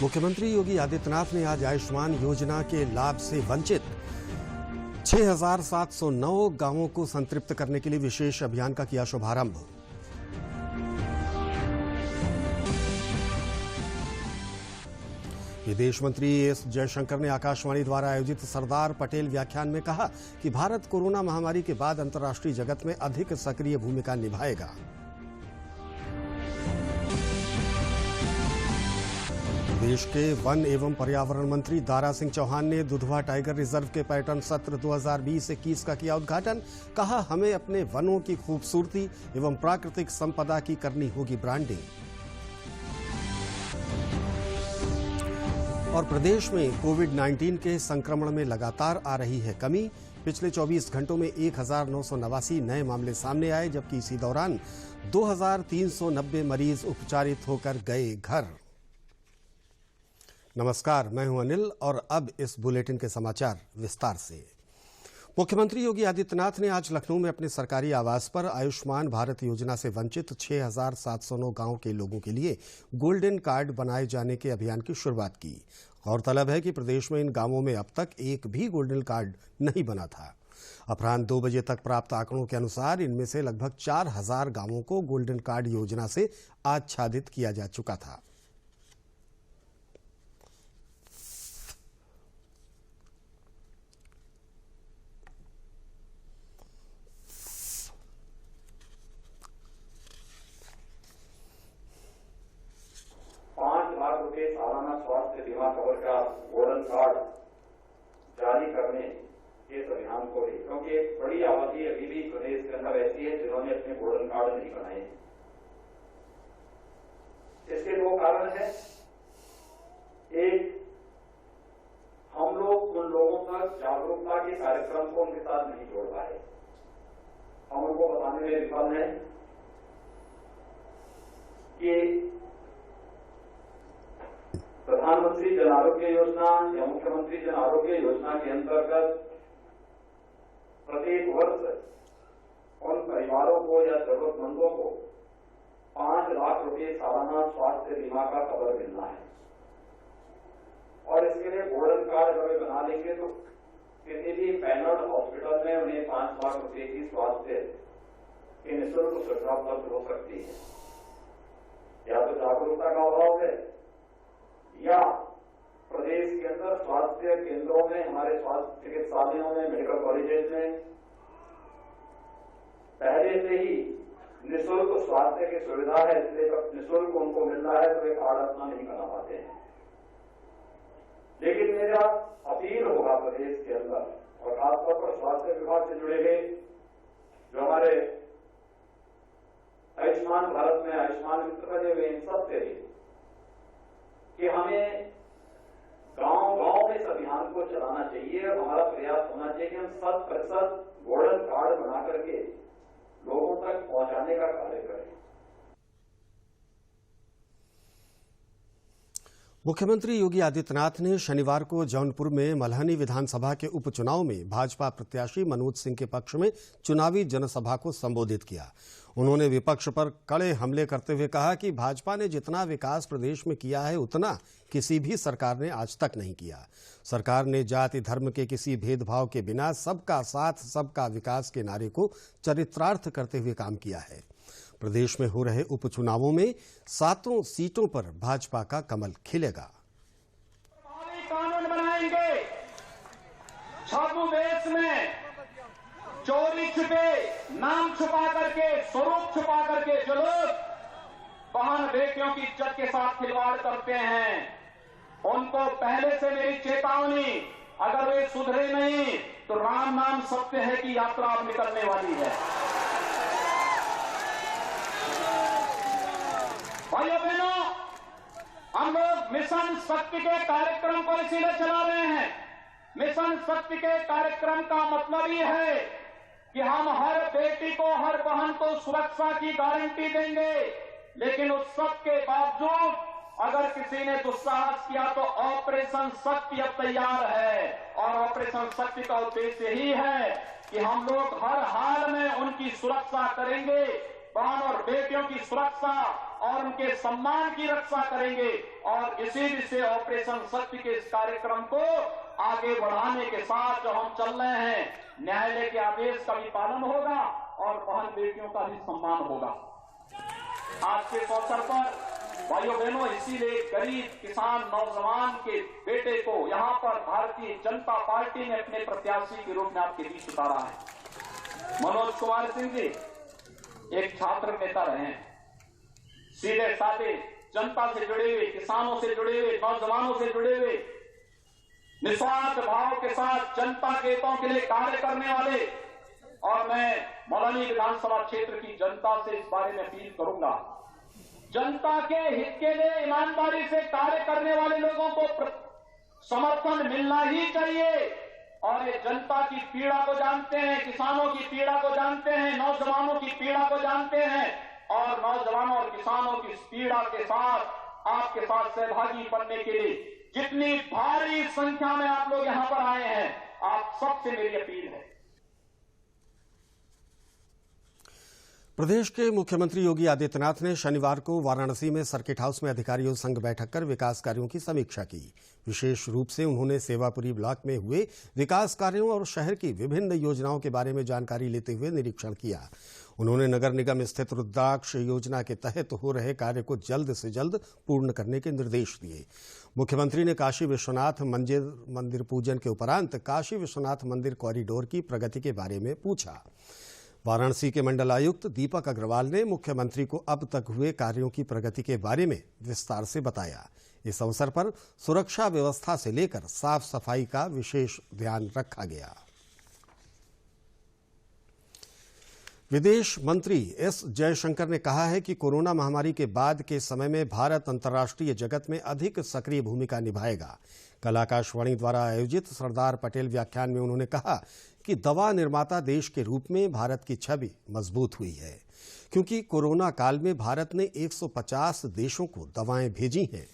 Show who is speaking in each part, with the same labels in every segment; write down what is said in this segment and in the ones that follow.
Speaker 1: मुख्यमंत्री योगी आदित्यनाथ ने आज आयुष्मान योजना के लाभ से वंचित 6,709 गांवों को संतृप्त करने के लिए विशेष अभियान का किया शुभारंभ। विदेश मंत्री एस जयशंकर ने आकाशवाणी द्वारा आयोजित सरदार पटेल व्याख्यान में कहा कि भारत कोरोना महामारी के बाद अंतर्राष्ट्रीय जगत में अधिक सक्रिय भूमिका निभाएगा। देश के वन एवं पर्यावरण मंत्री दारा सिंह चौहान ने दुधवा टाइगर रिजर्व के पर्यटन सत्र 2020-21 का किया उद्घाटन। कहा, हमें अपने वनों की खूबसूरती एवं प्राकृतिक संपदा की करनी होगी ब्रांडिंग। और प्रदेश में कोविड-19 के संक्रमण में लगातार आ रही है कमी। पिछले 24 घंटों में 1,989 नए मामले सामने आए, जबकि इसी दौरान 2,390 मरीज उपचारित होकर गए घर। नमस्कार, मैं हूं अनिल और अब इस बुलेटिन के समाचार विस्तार से। मुख्यमंत्री योगी आदित्यनाथ ने आज लखनऊ में अपने सरकारी आवास पर आयुष्मान भारत योजना से वंचित 6,709 गांवों के लोगों के लिए गोल्डन कार्ड बनाए जाने के अभियान की शुरुआत की। गौरतलब है कि प्रदेश में इन गांवों में अब तक एक भी गोल्डन कार्ड नहीं बना था। अपराह्न 2 बजे तक प्राप्त आंकड़ों के अनुसार इनमें से लगभग 4,000 गांवों को गोल्डन कार्ड योजना से आच्छादित किया जा चुका था।
Speaker 2: सालाना स्वास्थ्य बीमा कवर का गोल्डन कार्ड जारी करने के इस अभियान को भी, क्योंकि एक बड़ी आबादी अभी भी प्रदेश के अंदर ऐसी है जिन्होंने अपने गोल्डन कार्ड नहीं बनाए। इसके 2 कारण हैं। एक, हम लोग उन लोगों तक जागरूकता के कार्यक्रम को उनके साथ नहीं जोड़ पाए। हम उनको बताने में विफल हैं कि प्रधानमंत्री जन आरोग्य योजना या मुख्यमंत्री जन आरोग्य योजना के अंतर्गत प्रत्येक वर्ष उन परिवारों को या जरूरतमंदों को 5 लाख रुपए सालाना स्वास्थ्य बीमा का कवर मिलना है। और इसके लिए गोल्डन कार्ड जब वे बना लेंगे तो किसी भी पैनल हॉस्पिटल में उन्हें 5 लाख रुपए की स्वास्थ्य की निःशुल्क सुविधा उपलब्ध हो सकती है। या तो जागरूकता का अभाव है या प्रदेश के अंदर स्वास्थ्य केंद्रों में, हमारे स्वास्थ्य चिकित्सालयों में, मेडिकल कॉलेजेस में पहले से ही निःशुल्क स्वास्थ्य की सुविधा है, इसलिए जब निःशुल्क उनको मिल रहा है तो वे कार्ड अपना नहीं बना पाते हैं। लेकिन मेरा अपील होगा प्रदेश के अंदर और खासतौर पर स्वास्थ्य विभाग से जुड़े हुए जो हमारे आयुष्मान भारत में आयुष्मान मित्र बने हुए इन सब से कि हमें गांव-गांव में इस अभियान को चलाना चाहिए और हमारा प्रयास होना चाहिए कि हम 100% गोल्डन कार्ड बना करके लोगों तक पहुंचाने का कार्य करें।
Speaker 1: मुख्यमंत्री योगी आदित्यनाथ ने शनिवार को जौनपुर में मल्हनी विधानसभा के उपचुनाव में भाजपा प्रत्याशी मनोज सिंह के पक्ष में चुनावी जनसभा को संबोधित किया। उन्होंने विपक्ष पर कड़े हमले करते हुए कहा कि भाजपा ने जितना विकास प्रदेश में किया है उतना किसी भी सरकार ने आज तक नहीं किया। सरकार ने जाति धर्म के किसी भेदभाव के बिना सबका साथ सबका विकास के नारे को चरितार्थ करते हुए काम किया है। प्रदेश में हो रहे उपचुनावों में 7 सीटों पर भाजपा का कमल खिलेगा।
Speaker 3: कानून बनाएंगे, छद्म में चोरी छुपे, नाम छुपा करके, स्वरूप छुपा करके जो लोग बहन बेटियों की इज्जत के साथ खिलवाड़ करते हैं, उनको पहले से मेरी चेतावनी, अगर वे सुधरे नहीं तो राम नाम सत्य है की यात्रा अब निकलने वाली है। भाइयों बहनों, हम लोग मिशन शक्ति के कार्यक्रम को इसीलिए चला रहे हैं। मिशन शक्ति के कार्यक्रम का मतलब ये है कि हम हर बेटी को, हर बहन को सुरक्षा की गारंटी देंगे, लेकिन उस सब के बावजूद अगर किसी ने दुस्साहस किया तो ऑपरेशन शक्ति अब तैयार है। और ऑपरेशन शक्ति का उद्देश्य यही है कि हम लोग हर हाल में उनकी सुरक्षा करेंगे। बहन और बेटियों की सुरक्षा, और उनके सम्मान की रक्षा करेंगे और इसी से ऑपरेशन सत्य के इस कार्यक्रम को आगे बढ़ाने के साथ जो हम चल रहे हैं, न्यायालय के आदेश का भी पालन होगा और बहन बेटियों का भी सम्मान होगा। आज के इस अवसर पर भाइयों बहनों, इसीलिए गरीब किसान नौजवान के बेटे को यहां पर भारतीय जनता पार्टी ने अपने प्रत्याशी के रूप में आपके बीच उतारा है। मनोज कुमार सिंह जी एक छात्र नेता रहे हैं, सीधे साधे जनता से जुड़े हुए, किसानों से जुड़े हुए, नौजवानों से जुड़े हुए, निस्वार्थ भाव के साथ जनता के हितों के लिए कार्य करने वाले, और मैं मौलानी विधानसभा क्षेत्र की जनता से इस बारे में अपील करूंगा, जनता के हित के लिए ईमानदारी से कार्य करने वाले लोगों को समर्थन मिलना ही चाहिए। और ये जनता की पीड़ा को जानते हैं, किसानों की पीड़ा को जानते हैं, नौजवानों की पीड़ा को जानते हैं, और नौजवानों और किसानों की इस पीड़ा के साथ आपके साथ सहभागी बनने के लिए जितनी भारी संख्या में आप लोग यहां पर आए हैं, आप सबसे मेरी अपील है।
Speaker 1: प्रदेश के मुख्यमंत्री योगी आदित्यनाथ ने शनिवार को वाराणसी में सर्किट हाउस में अधिकारियों संग बैठक कर विकास कार्यों की समीक्षा की। विशेष रूप से उन्होंने सेवापुरी ब्लॉक में हुए विकास कार्यों और शहर की विभिन्न योजनाओं के बारे में जानकारी लेते हुए निरीक्षण किया। उन्होंने नगर निगम स्थित रुद्राक्ष योजना के तहत हो रहे कार्य को जल्द से जल्द पूर्ण करने के निर्देश दिए। मुख्यमंत्री ने काशी विश्वनाथ मंदिर पूजन के उपरांत काशी विश्वनाथ मंदिर कॉरिडोर की प्रगति के बारे में पूछा। वाराणसी के मंडल आयुक्त दीपक अग्रवाल ने मुख्यमंत्री को अब तक हुए कार्यों की प्रगति के बारे में विस्तार से बताया। इस अवसर पर सुरक्षा व्यवस्था से लेकर साफ सफाई का विशेष ध्यान रखा गया। विदेश मंत्री एस जयशंकर ने कहा है कि कोरोना महामारी के बाद के समय में भारत अंतर्राष्ट्रीय जगत में अधिक सक्रिय भूमिका निभाएगा। कल आकाशवाणी द्वारा आयोजित सरदार पटेल व्याख्यान में उन्होंने कहा कि दवा निर्माता देश के रूप में भारत की छवि मजबूत हुई है, क्योंकि कोरोना काल में भारत ने 150 देशों को दवाएं भेजी हैं।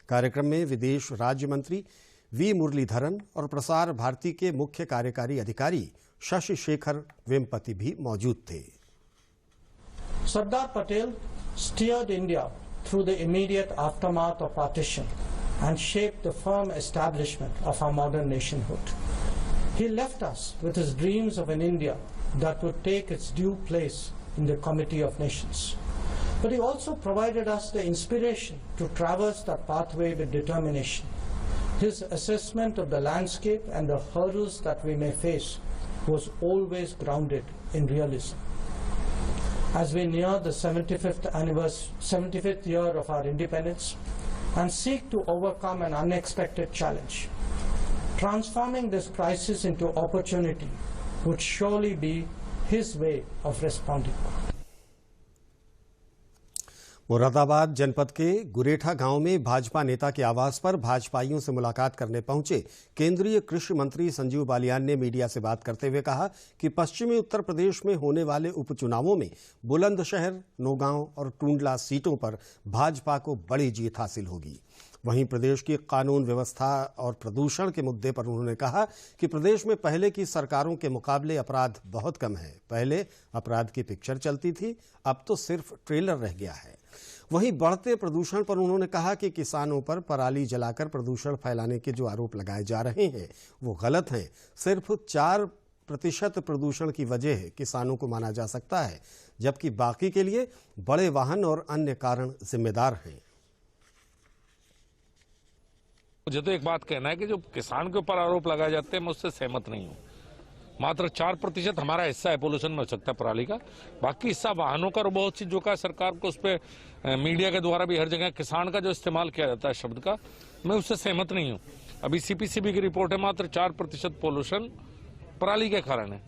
Speaker 1: कार्यक्रम में विदेश राज्य मंत्री वी मुरलीधरन और प्रसार भारती के मुख्य कार्यकारी अधिकारी शशि शेखर वेम्पति भी मौजूद थे।
Speaker 4: Sardar Patel steered India through the immediate aftermath of partition and shaped the firm establishment of our modern nationhood. He left us with his dreams of an India that would take its due place in the Committee of Nations. But he also provided us the inspiration to traverse that pathway with determination. His assessment of the landscape and the hurdles that we may face was always grounded in realism. As we near the 75th year of our independence and seek to overcome an unexpected challenge, transforming this crisis into opportunity would surely be his way of responding.
Speaker 1: Moradabad जनपद के गुरेठा गांव में भाजपा नेता के आवास पर भाजपाइयों से मुलाकात करने पहुंचे केंद्रीय कृषि मंत्री संजीव बालियान ने मीडिया से बात करते हुए कहा कि पश्चिमी उत्तर प्रदेश में होने वाले उपचुनावों में बुलंदशहर, नौगांव और टूंडला सीटों पर भाजपा को बड़ी जीत हासिल होगी। वहीं प्रदेश की कानून व्यवस्था और प्रदूषण के मुद्दे पर उन्होंने कहा कि प्रदेश में पहले की सरकारों के मुकाबले अपराध बहुत कम है। पहले अपराध की पिक्चर चलती थी, अब तो सिर्फ ट्रेलर रह गया है। वहीं बढ़ते प्रदूषण पर उन्होंने कहा कि किसानों पर पराली जलाकर प्रदूषण फैलाने के जो आरोप लगाए जा रहे हैं वो गलत हैं। सिर्फ 4% प्रदूषण की वजह किसानों को माना जा सकता है, जबकि बाकी के लिए बड़े वाहन और अन्य कारण जिम्मेदार हैं।
Speaker 5: मुझे तो एक बात कहना है कि जो किसान के ऊपर आरोप लगाए जाते हैं मैं उससे सहमत नहीं हूँ। मात्र 4% हमारा हिस्सा है पोल्यूशन में हो सकता है पराली का, बाकी हिस्सा वाहनों का। बहुत सी जो का सरकार को उस पर मीडिया के द्वारा भी हर जगह किसान का जो इस्तेमाल किया जाता है शब्द का, मैं उससे सहमत नहीं हूँ। अभी सीपीसीबी की रिपोर्ट है मात्र 4% पोल्यूशन पराली के कारण है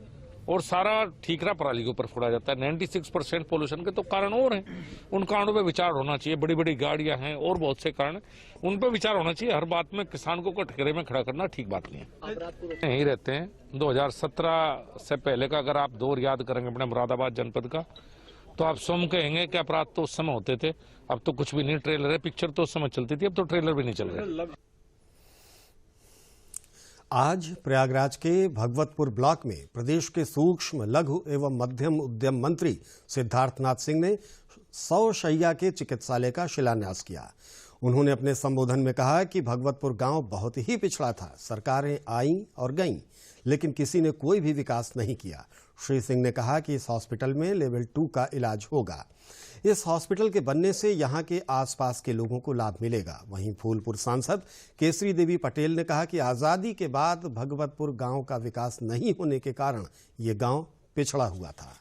Speaker 5: और सारा ठीकरा पराली के ऊपर फोड़ा जाता है। 96% पोल्यूशन के तो कारण और हैं, उन कारणों पे विचार होना चाहिए। बड़ी बड़ी गाड़ियां हैं और बहुत से कारण, उन पे विचार होना चाहिए। हर बात में किसान को कटघरे में खड़ा करना ठीक बात नहीं है। यहीं रहते हैं। 2017 से पहले का अगर आप दौर याद करेंगे अपने मुरादाबाद जनपद का, तो आप स्वयं कहेंगे कि अपराध तो उस समय होते थे, अब तो कुछ भी नहीं। ट्रेलर है, पिक्चर तो उस समय चलती थी, अब तो ट्रेलर भी नहीं चल रहे।
Speaker 1: आज प्रयागराज के भगवतपुर ब्लॉक में प्रदेश के सूक्ष्म, लघु एवं मध्यम उद्यम मंत्री सिद्धार्थनाथ सिंह ने 100 शैय्या के चिकित्सालय का शिलान्यास किया। उन्होंने अपने संबोधन में कहा कि भगवतपुर गांव बहुत ही पिछड़ा था। सरकारें आईं और गईं, लेकिन किसी ने कोई भी विकास नहीं किया। श्री सिंह ने कहा कि इस हॉस्पिटल में लेवल 2 का इलाज होगा। इस हॉस्पिटल के बनने से यहां के आसपास के लोगों को लाभ मिलेगा। वहीं फूलपुर सांसद केसरी देवी पटेल ने कहा कि आजादी के बाद भगवतपुर गांव का विकास नहीं होने के कारण ये गांव पिछड़ा हुआ था।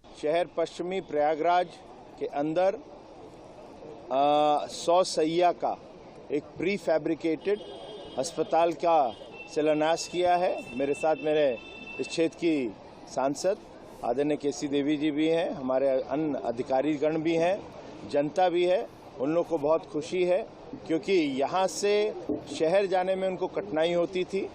Speaker 6: शहर पश्चिमी प्रयागराज के अंदर 100 शैय्या का एक प्री फैब्रिकेटेड अस्पताल का शिलान्यास किया है। मेरे साथ मेरे इस क्षेत्र की सांसद आदरणीय केसी देवी जी भी हैं, हमारे अन्य अधिकारीगण भी हैं, जनता भी है। उन लोगों को बहुत खुशी है क्योंकि यहाँ से शहर जाने में उनको कठिनाई होती थी।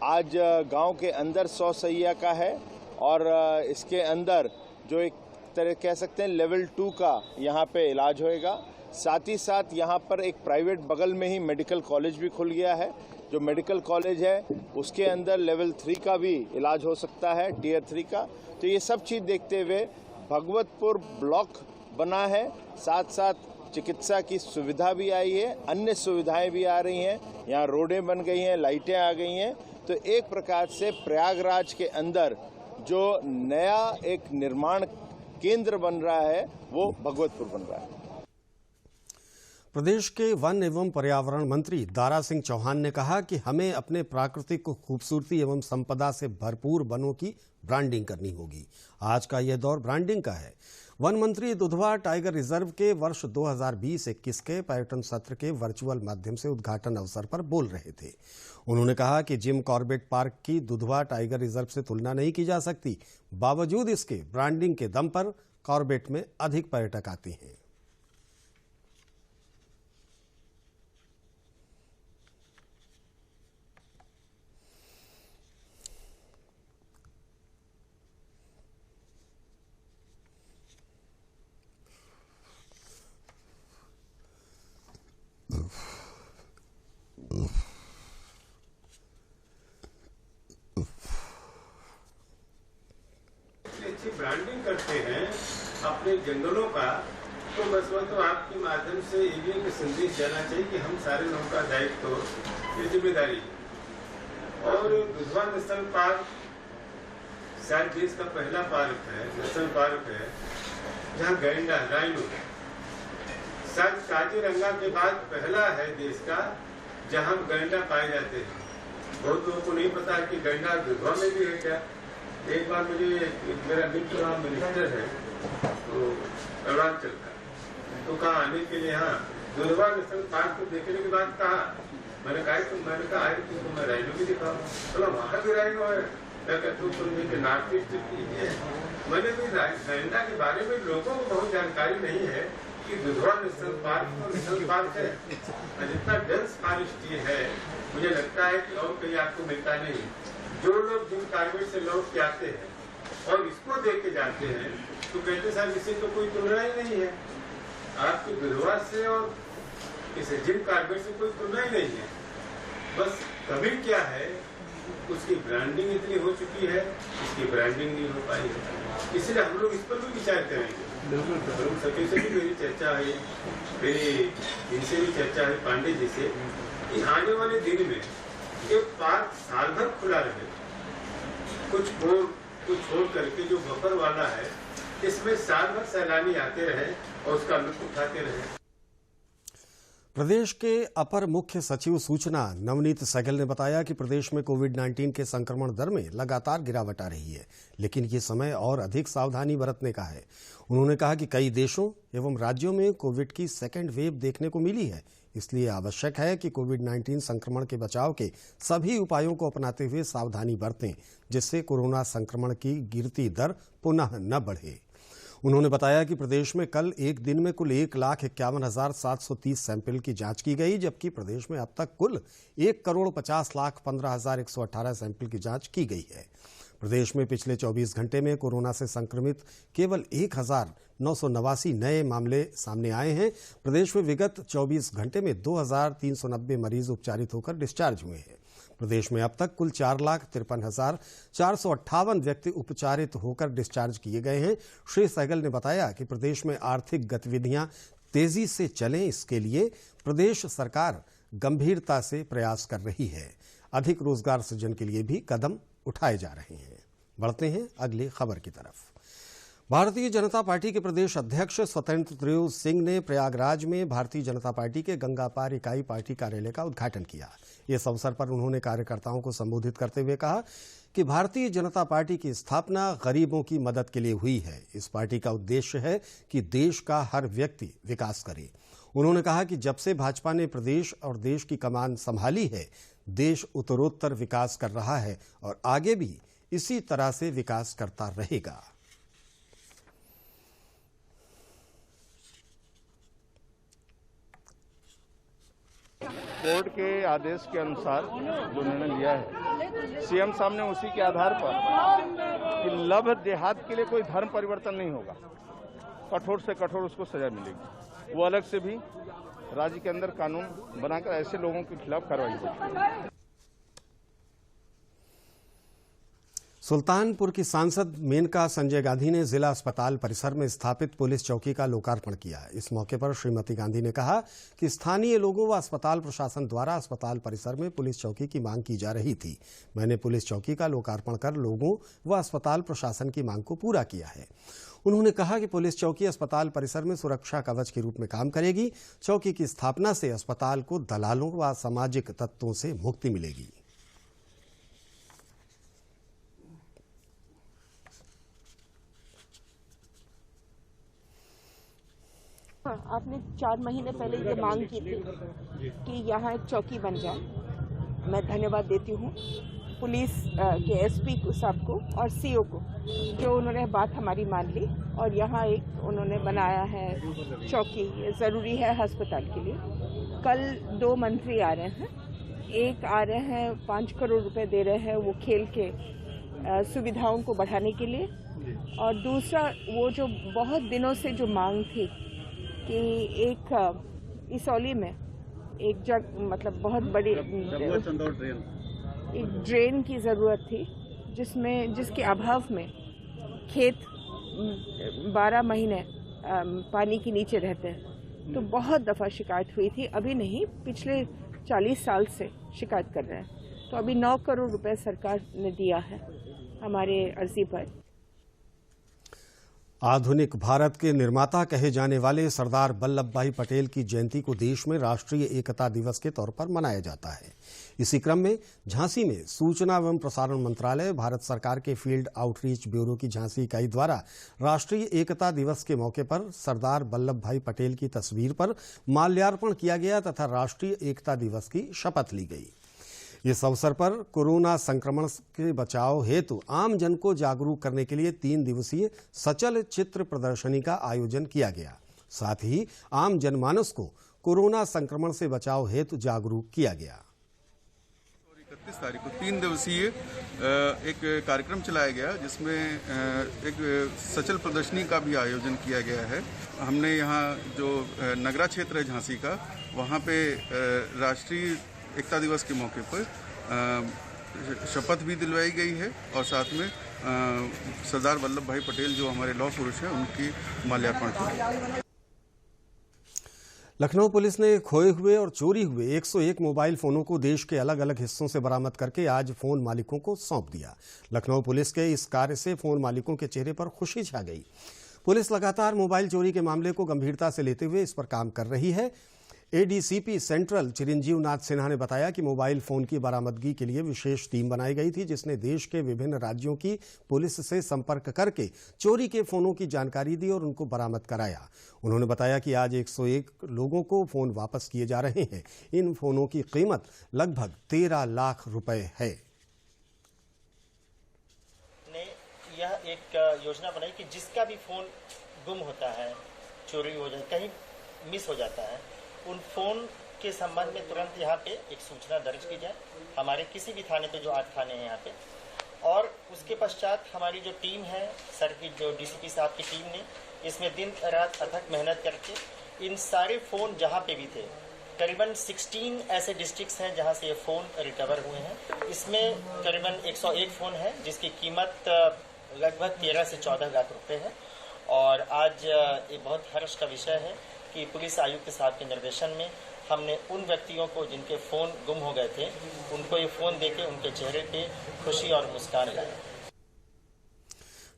Speaker 6: आज गांव के अंदर 100 शैय्या का है और इसके अंदर जो एक तरह कह सकते हैं लेवल 2 का यहाँ पे इलाज होएगा। साथ ही साथ यहाँ पर एक प्राइवेट बगल में ही मेडिकल कॉलेज भी खुल गया है। जो मेडिकल कॉलेज है उसके अंदर लेवल 3 का भी इलाज हो सकता है, टियर 3 का। तो ये सब चीज़ देखते हुए भगवतपुर ब्लॉक बना है, साथ साथ चिकित्सा की सुविधा भी आई है, अन्य सुविधाएं भी आ रही हैं। यहाँ रोडें बन गई हैं, लाइटें आ गई हैं। तो एक प्रकार से प्रयागराज के अंदर जो नया एक निर्माण केंद्र बन रहा है वो भगवतपुर बन रहा है।
Speaker 1: प्रदेश के वन एवं पर्यावरण मंत्री दारा सिंह चौहान ने कहा कि हमें अपने प्राकृतिक खूबसूरती एवं संपदा से भरपूर वनों की ब्रांडिंग करनी होगी। आज का यह दौर ब्रांडिंग का है। वन मंत्री दुधवा टाइगर रिजर्व के वर्ष 2020-21 के पर्यटन सत्र के वर्चुअल माध्यम से उद्घाटन अवसर पर बोल रहे थे। उन्होंने कहा कि जिम कॉर्बेट पार्क की दुधवा टाइगर रिजर्व से तुलना नहीं की जा सकती। बावजूद इसके ब्रांडिंग के दम पर कॉर्बेट में अधिक पर्यटक आते हैं।
Speaker 7: अच्छी ब्रांडिंग करते हैं अपने जंगलों का, तो बस वो तो आपके माध्यम से ये भी संदेश जाना चाहिए कि हम सारे लोगों का दायित्व ये जिम्मेदारी है। और दुधवा नेशनल पार्क शायद देश का पहला पार्क है, नेशनल पार्क है जहाँ गैंडा राइनो शायद काजीरंगा के बाद पहला है देश का जहाँ गैंडा पाए जाते हैं। बहुत लोगों को नहीं पता है कि गैंडा दुधवा में भी है क्या। एक बार मुझे मेरा मित्र वहाँ मिनिस्टर है तो अरुणाचल का, तो कहा आने के लिए यहाँ दुधवा नेशनल पार्क को देखने के बाद कहा, मैंने कहा आए तुमको मैं राइनो भी दिखाऊँ। बोला वहाँ भी राइनो है। तुम नॉर्थ ईस्ट कीजिए। मैंने भी गैंडा के बारे में लोगों को बहुत जानकारी नहीं है कि दुधवा नेशनल पार्क है। जितना डेंस फॉरेस्ट है मुझे लगता है कि और कहीं आपको मिलता नहीं। जो लोग जिम कॉर्बेट से लौट के आते हैं और इसको देख के जाते हैं तो कहते साहब इससे तो कोई तुलना ही नहीं है। आपकी दुधवा से और इस जिम कॉर्बेट से कोई तुलना ही नहीं है। बस कभी क्या है उसकी ब्रांडिंग इतनी हो चुकी है, इसकी ब्रांडिंग नहीं हो पाई है। इसलिए हम लोग इस पर भी विचार करेंगे। बिल्कुल सभी से भी मेरी चर्चा है, मेरी इनसे भी चर्चा है पांडे जी से, कि आने वाले दिन में ये पार्क साल भर खुला रहे। कुछ छोड़ करके जो बफर वाला है इसमें साल भर सैलानी आते रहे और उसका लुत्फ उठाते रहे।
Speaker 1: प्रदेश के अपर मुख्य सचिव सूचना नवनीत सहगल ने बताया कि प्रदेश में कोविड-19 के संक्रमण दर में लगातार गिरावट आ रही है, लेकिन ये समय और अधिक सावधानी बरतने का है। उन्होंने कहा कि कई देशों एवं राज्यों में कोविड की सेकेंड वेव देखने को मिली है, इसलिए आवश्यक है कि कोविड-19 संक्रमण के बचाव के सभी उपायों को अपनाते हुए सावधानी बरतें, जिससे कोरोना संक्रमण की गिरती दर पुनः न बढ़े। उन्होंने बताया कि प्रदेश में कल एक दिन में कुल 1,51,730 सैंपल की जांच की गई, जबकि प्रदेश में अब तक कुल 1,50,15,118 सैंपल की जांच की गई है। प्रदेश में पिछले 24 घंटे में कोरोना से संक्रमित केवल 1,989 नए मामले सामने आए हैं। प्रदेश में विगत 24 घंटे में 2,390 मरीज उपचारित होकर डिस्चार्ज हुए हैं। प्रदेश में अब तक कुल 4,53,458 व्यक्ति उपचारित होकर डिस्चार्ज किए गए हैं। श्री सहगल ने बताया कि प्रदेश में आर्थिक गतिविधियां तेजी से चलें, इसके लिए प्रदेश सरकार गंभीरता से प्रयास कर रही है। अधिक रोजगार सृजन के लिए भी कदम उठाए जा रहे हैं। बढ़ते हैं अगली खबर की तरफ। भारतीय जनता पार्टी के प्रदेश अध्यक्ष स्वतंत्र देव सिंह ने प्रयागराज में भारतीय जनता पार्टी के गंगा पार इकाई पार्टी कार्यालय का उद्घाटन किया। इस अवसर पर उन्होंने कार्यकर्ताओं को संबोधित करते हुए कहा कि भारतीय जनता पार्टी की स्थापना गरीबों की मदद के लिए हुई है। इस पार्टी का उद्देश्य है कि देश का हर व्यक्ति विकास करे। उन्होंने कहा कि जब से भाजपा ने प्रदेश और देश की कमान संभाली है, देश उत्तरोत्तर विकास कर रहा है और आगे भी इसी तरह से विकास करता रहेगा।
Speaker 6: कोर्ट के आदेश के अनुसार जो निर्णय लिया है सीएम साहब ने, उसी के आधार पर कि लभ देहात के लिए कोई धर्म परिवर्तन नहीं होगा, कठोर से कठोर उसको सजा मिलेगी। वो अलग से भी राज्य के अंदर कानून बनाकर ऐसे लोगों के खिलाफ कार्रवाई होगी।
Speaker 1: सुल्तानपुर की सांसद मेनका संजय गांधी ने जिला अस्पताल परिसर में स्थापित पुलिस चौकी का लोकार्पण किया। इस मौके पर श्रीमती गांधी ने कहा कि स्थानीय लोगों व अस्पताल प्रशासन द्वारा अस्पताल परिसर में पुलिस चौकी की मांग की जा रही थी। मैंने पुलिस चौकी का लोकार्पण कर लोगों व अस्पताल प्रशासन की मांग को पूरा किया है। उन्होंने कहा कि पुलिस चौकी अस्पताल परिसर में सुरक्षा कवच के रूप में काम करेगी। चौकी की स्थापना से अस्पताल को दलालों व असामाजिक तत्वों से मुक्ति मिलेगी।
Speaker 8: आपने 4 महीने पहले ये मांग की थी कि यहाँ एक चौकी बन जाए। मैं धन्यवाद देती हूँ पुलिस के एसपी साहब को और सीओ को, जो उन्होंने बात हमारी मान ली और यहाँ एक उन्होंने बनाया है चौकी। ये ज़रूरी है अस्पताल के लिए। कल 2 मंत्री आ रहे हैं, एक आ रहे हैं 5 करोड़ रुपए दे रहे हैं वो खेल के सुविधाओं को बढ़ाने के लिए, और दूसरा वो जो बहुत दिनों से जो मांग थी कि एक इसौली में एक मतलब बहुत बड़ी एक ड्रेन की ज़रूरत थी, जिसके अभाव में खेत 12 महीने पानी के नीचे रहते हैं। तो बहुत दफ़ा शिकायत हुई थी, अभी नहीं, पिछले 40 साल से शिकायत कर रहे हैं। तो अभी 9 करोड़ रुपए सरकार ने दिया है हमारे अर्जी पर।
Speaker 1: आधुनिक भारत के निर्माता कहे जाने वाले सरदार वल्लभ भाई पटेल की जयंती को देश में राष्ट्रीय एकता दिवस के तौर पर मनाया जाता है। इसी क्रम में झांसी में सूचना एवं प्रसारण मंत्रालय, भारत सरकार के फील्ड आउटरीच ब्यूरो की झांसी इकाई द्वारा राष्ट्रीय एकता दिवस के मौके पर सरदार वल्लभ भाई पटेल की तस्वीर पर माल्यार्पण किया गया तथा राष्ट्रीय एकता दिवस की शपथ ली गई। इस अवसर पर कोरोना संक्रमण के बचाव हेतु आम जन को जागरूक करने के लिए 3 दिवसीय सचल चित्र प्रदर्शनी का आयोजन किया गया। साथ ही आम जनमानस को कोरोना संक्रमण से बचाव हेतु जागरूक किया गया।
Speaker 9: 31 तारीख को 3 दिवसीय एक कार्यक्रम चलाया गया, जिसमें एक सचल प्रदर्शनी का भी आयोजन किया गया है। हमने यहाँ जो नगरा क्षेत्र है झांसी का, वहाँ पे राष्ट्रीय एकता दिवस के मौके पर शपथ भी दिलवाई गई है और साथ में सरदार वल्लभ भाई पटेल जो हमारे लौह पुरुष हैं उनकी माल्यार्पण की।
Speaker 1: लखनऊ पुलिस ने खोए हुए और चोरी हुए 101 मोबाइल फोनों को देश के अलग अलग हिस्सों से बरामद करके आज फोन मालिकों को सौंप दिया। लखनऊ पुलिस के इस कार्य से फोन मालिकों के चेहरे पर खुशी छा गई। पुलिस लगातार मोबाइल चोरी के मामले को गंभीरता से लेते हुए इस पर काम कर रही है। एडीसीपी सेंट्रल चिरंजीव नाथ सिन्हा ने बताया कि मोबाइल फोन की बरामदगी के लिए विशेष टीम बनाई गई थी, जिसने देश के विभिन्न राज्यों की पुलिस से संपर्क करके चोरी के फोनों की जानकारी दी और उनको बरामद कराया। उन्होंने बताया कि आज 101 लोगों को फोन वापस किए जा रहे हैं। इन फोनों की कीमत लगभग 13 लाख रुपए है।
Speaker 10: यह एक योजना बनाई कि जिसका भी फोन गुम होता है, चोरी हो जाता है, कहीं मिस हो जाता है, उन फोन के संबंध में तुरंत यहाँ पे एक सूचना दर्ज की जाए हमारे किसी भी थाने पे, जो 8 थाने हैं यहाँ पे, और उसके पश्चात हमारी जो टीम है, सर की जो डीसीपी साहब की टीम ने इसमें दिन रात अथक मेहनत करके इन सारे फ़ोन जहाँ पे भी थे करीबन 16 ऐसे डिस्ट्रिक्ट्स हैं जहां से ये फ़ोन रिकवर हुए हैं। इसमें करीबन 101 फ़ोन है जिसकी कीमत लगभग 13 से 14 लाख रुपए है। और आज ये बहुत हर्ष का विषय है कि पुलिस आयुक्त साहब के निर्देशन में हमने उन व्यक्तियों को जिनके फ़ोन गुम हो गए थे उनको ये फ़ोन देके उनके चेहरे पे खुशी और मुस्कान लाया।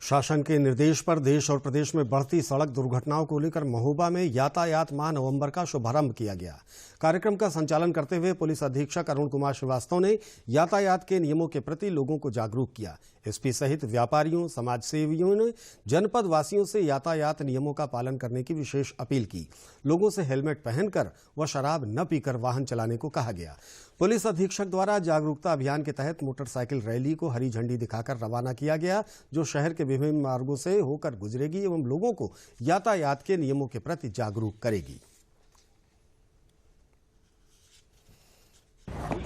Speaker 1: शासन के निर्देश पर देश और प्रदेश में बढ़ती सड़क दुर्घटनाओं को लेकर महोबा में यातायात माह नवंबर का शुभारंभ किया गया। कार्यक्रम का संचालन करते हुए पुलिस अधीक्षक अरुण कुमार श्रीवास्तव ने यातायात के नियमों के प्रति लोगों को जागरूक किया। एसपी सहित व्यापारियों, समाजसेवियों ने जनपद वासियों से यातायात नियमों का पालन करने की विशेष अपील की। लोगों से हेलमेट पहनकर व शराब न पीकर वाहन चलाने को कहा गया। पुलिस अधीक्षक द्वारा जागरूकता अभियान के तहत मोटरसाइकिल रैली को हरी झंडी दिखाकर रवाना किया गया, जो शहर के विभिन्न मार्गों से होकर गुजरेगी एवं लोगों को यातायात के नियमों के प्रति जागरूक करेगी।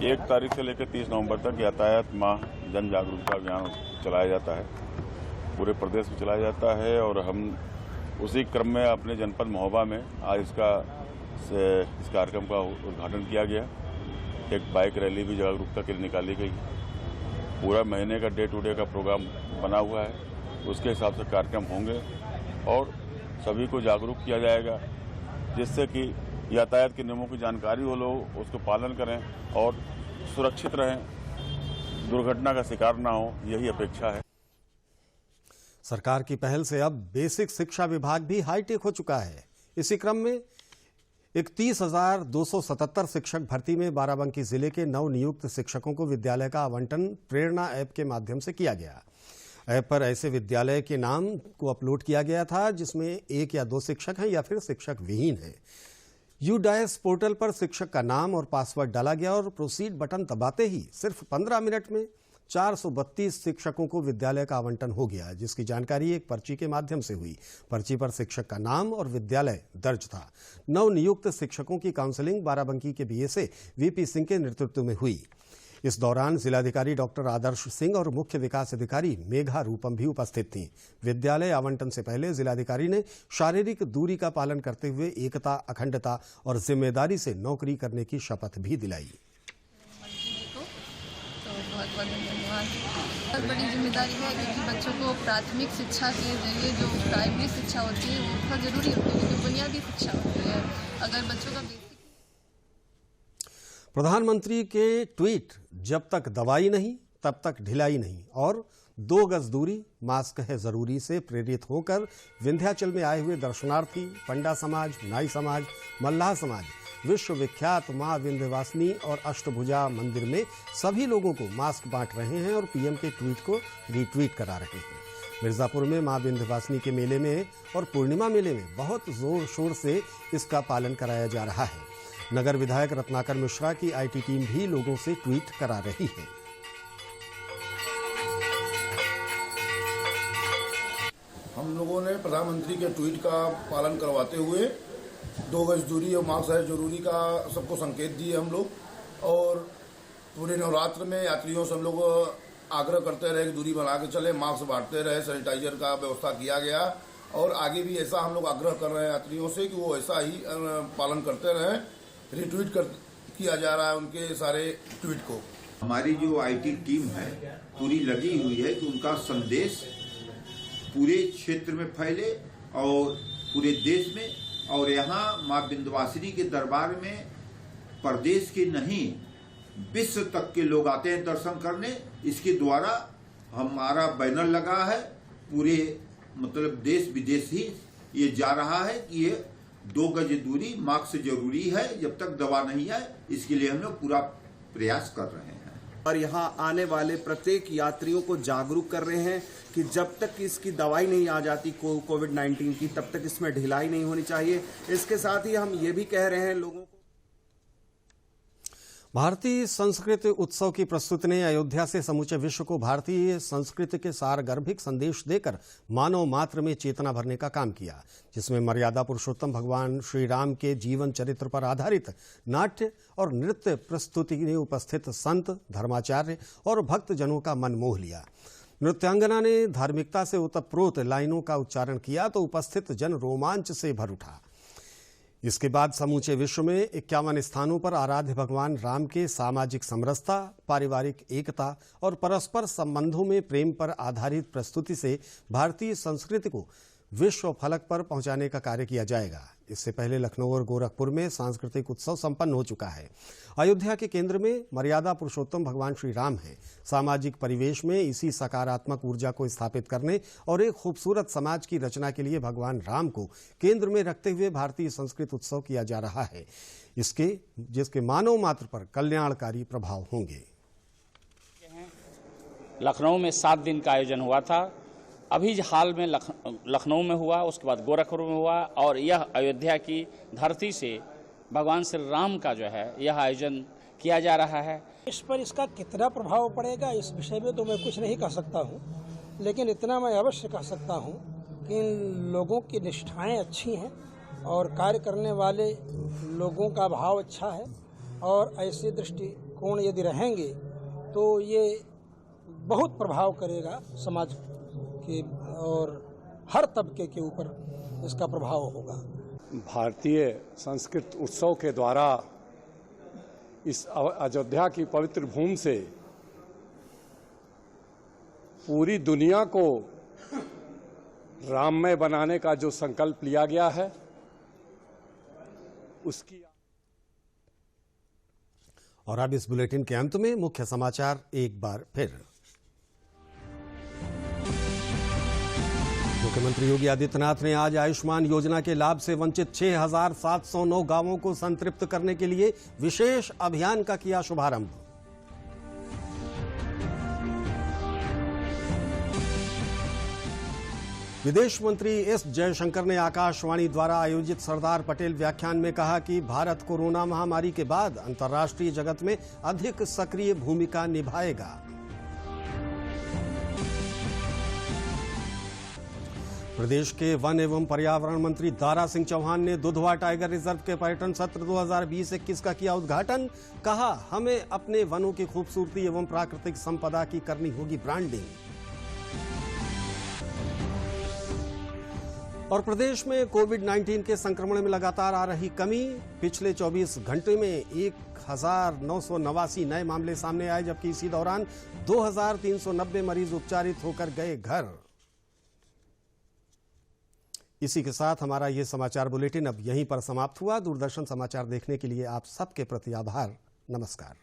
Speaker 11: 1 तारीख से लेकर 30 नवंबर तक यातायात माह जन जागरूकता अभियान चलाया जाता है, पूरे प्रदेश में चलाया जाता है। और हम उसी क्रम में अपने जनपद महोबा में आज इस कार्यक्रम का उद्घाटन किया गया। एक बाइक रैली भी जागरूकता के लिए निकाली गई। पूरा महीने का डे टू डे का प्रोग्राम बना हुआ है, उसके हिसाब से कार्यक्रम होंगे और सभी को जागरूक किया जाएगा, जिससे कि यातायात के नियमों की जानकारी हो, लोग उसको पालन करें और सुरक्षित रहें, दुर्घटना का शिकार ना हो, यही अपेक्षा है।
Speaker 1: सरकार की पहल से अब बेसिक शिक्षा विभाग भी हाईटेक हो चुका है। इसी क्रम में 31,277 शिक्षक भर्ती में बाराबंकी जिले के नवनियुक्त शिक्षकों को विद्यालय का आवंटन प्रेरणा ऐप के माध्यम से किया गया। ऐप पर ऐसे विद्यालय के नाम को अपलोड किया गया था जिसमें 1 या 2 शिक्षक हैं या फिर शिक्षक विहीन हैं। यूडाइस पोर्टल पर शिक्षक का नाम और पासवर्ड डाला गया और प्रोसीड बटन दबाते ही सिर्फ 15 मिनट में 432 शिक्षकों को विद्यालय का आवंटन हो गया, जिसकी जानकारी एक पर्ची के माध्यम से हुई। पर्ची पर शिक्षक का नाम और विद्यालय दर्ज था। नवनियुक्त शिक्षकों की काउंसलिंग बाराबंकी के बीएसए वीपी सिंह के नेतृत्व में हुई। इस दौरान जिलाधिकारी डॉक्टर आदर्श सिंह और मुख्य विकास अधिकारी मेघा रूपम भी उपस्थित थीं। विद्यालय आवंटन से पहले जिलाधिकारी ने शारीरिक दूरी का पालन करते हुए एकता, अखंडता और जिम्मेदारी से नौकरी करने की शपथ भी दिलाई।
Speaker 12: बहुत धन्यवाद। बहुत बड़ी जिम्मेदारी है क्योंकि बच्चों को प्राथमिक शिक्षा के जरिए जो प्राइमरी शिक्षा होती है वो बहुत जरूरी होती है, क्योंकि बुनियादी शिक्षा होती है। अगर बच्चों का
Speaker 1: प्रधानमंत्री के ट्वीट जब तक दवाई नहीं तब तक ढिलाई नहीं और 2 गज दूरी, मास्क है जरूरी से प्रेरित होकर विंध्याचल में आए हुए दर्शनार्थी, पंडा समाज, नाई समाज, मल्लाह समाज विश्व विख्यात मां विंध्यवासिनी और अष्टभुजा मंदिर में सभी लोगों को मास्क बांट रहे हैं और पीएम के ट्वीट को रीट्वीट करा रहे हैं। मिर्जापुर में मां विंध्यवासिनी के मेले में और पूर्णिमा मेले में बहुत जोर शोर से इसका पालन कराया जा रहा है। नगर विधायक रत्नाकर मिश्रा की आईटी टीम भी लोगों से ट्वीट करा रही है।
Speaker 13: हम लोगों ने प्रधानमंत्री के ट्वीट का पालन करवाते हुए 2 गज दूरी और मास्क है जरूरी का सबको संकेत दिए हम लोग। और पूरे नवरात्र में यात्रियों से हम लोग आग्रह करते रहे कि दूरी बना के चले, मास्क बांटते रहे, सैनिटाइजर का व्यवस्था किया गया और आगे भी ऐसा हम लोग आग्रह कर रहे हैं यात्रियों से कि वो ऐसा ही पालन करते रहें। रिट्वीट किया जा रहा है उनके सारे ट्वीट को।
Speaker 14: हमारी जो आईटी टीम है पूरी लगी हुई है कि उनका संदेश पूरे क्षेत्र में फैले और पूरे देश में, और यहाँ मां विंध्यवासिनी के दरबार में प्रदेश के नहीं विश्व तक के लोग आते हैं दर्शन करने। इसके द्वारा हमारा बैनर लगा है, पूरे मतलब देश विदेश ही ये जा रहा है कि ये 2 गज दूरी, मास्क जरूरी है जब तक दवा नहीं आए। इसके लिए हम लोग पूरा प्रयास कर रहे हैं
Speaker 15: और यहाँ आने वाले प्रत्येक यात्रियों को जागरूक कर रहे हैं कि जब तक इसकी दवाई नहीं आ जाती कोविड-19 की, तब तक इसमें ढिलाई नहीं होनी चाहिए। इसके साथ ही हम ये भी कह रहे हैं लोगों को।
Speaker 1: भारतीय संस्कृति उत्सव की प्रस्तुति ने अयोध्या से समूचे विश्व को भारतीय संस्कृति के सारगर्भिक संदेश देकर मानव मात्र में चेतना भरने का काम किया, जिसमें मर्यादा पुरुषोत्तम भगवान श्री राम के जीवन चरित्र पर आधारित नाट्य और नृत्य प्रस्तुति ने उपस्थित संत, धर्माचार्य और भक्तजनों का मन मोह लिया। नृत्यांगना ने धार्मिकता से ओतप्रोत लाइनों का उच्चारण किया तो उपस्थित जन रोमांच से भर उठा। इसके बाद समूचे विश्व में 51 स्थानों पर आराध्य भगवान राम के सामाजिक समरसता, पारिवारिक एकता और परस्पर संबंधों में प्रेम पर आधारित प्रस्तुति से भारतीय संस्कृति को विश्व फलक पर पहुंचाने का कार्य किया जाएगा। इससे पहले लखनऊ और गोरखपुर में सांस्कृतिक उत्सव संपन्न हो चुका है। अयोध्या के केंद्र में मर्यादा पुरुषोत्तम भगवान श्री राम हैं। सामाजिक परिवेश में इसी सकारात्मक ऊर्जा को स्थापित करने और एक खूबसूरत समाज की रचना के लिए भगवान राम को केंद्र में रखते हुए भारतीय संस्कृत उत्सव किया जा रहा है, जिसके मानव मात्र पर कल्याणकारी प्रभाव होंगे।
Speaker 16: लखनऊ में 7 दिन का आयोजन हुआ था। अभी हाल में लखनऊ में हुआ, उसके बाद गोरखपुर में हुआ और यह अयोध्या की धरती से भगवान श्री राम का जो है यह आयोजन किया जा रहा है।
Speaker 17: इस पर इसका कितना प्रभाव पड़ेगा इस विषय में तो मैं कुछ नहीं कह सकता हूँ, लेकिन इतना मैं अवश्य कह सकता हूँ कि इन लोगों की निष्ठाएं अच्छी हैं और कार्य करने वाले लोगों का भाव अच्छा है और ऐसे दृष्टिकोण यदि रहेंगे तो ये बहुत प्रभाव करेगा समाज के और हर तबके के ऊपर इसका प्रभाव होगा।
Speaker 18: भारतीय संस्कृत उत्सव के द्वारा इस अयोध्या की पवित्र भूमि से पूरी दुनिया को राममय बनाने का जो संकल्प लिया गया है उसकी।
Speaker 1: और अब इस बुलेटिन के अंत में मुख्य समाचार एक बार फिर। मुख्यमंत्री योगी आदित्यनाथ ने आज आयुष्मान योजना के लाभ से वंचित 6,709 गांवों को संतृप्त करने के लिए विशेष अभियान का किया शुभारंभ। विदेश मंत्री एस जयशंकर ने आकाशवाणी द्वारा आयोजित सरदार पटेल व्याख्यान में कहा कि भारत कोरोना महामारी के बाद अंतर्राष्ट्रीय जगत में अधिक सक्रिय भूमिका निभाएगा। प्रदेश के वन एवं पर्यावरण मंत्री दारा सिंह चौहान ने दुधवा टाइगर रिजर्व के पर्यटन सत्र 2020-21 का किया उद्घाटन। कहा, हमें अपने वनों की खूबसूरती एवं प्राकृतिक संपदा की करनी होगी ब्रांडिंग। और प्रदेश में कोविड-19 के संक्रमण में लगातार आ रही कमी। पिछले 24 घंटे में 1989 नए मामले सामने आए, जबकि इसी दौरान 2390 मरीज उपचारित होकर गए घर। इसी के साथ हमारा ये समाचार बुलेटिन अब यहीं पर समाप्त हुआ। दूरदर्शन समाचार देखने के लिए आप सबके प्रति आभार। नमस्कार।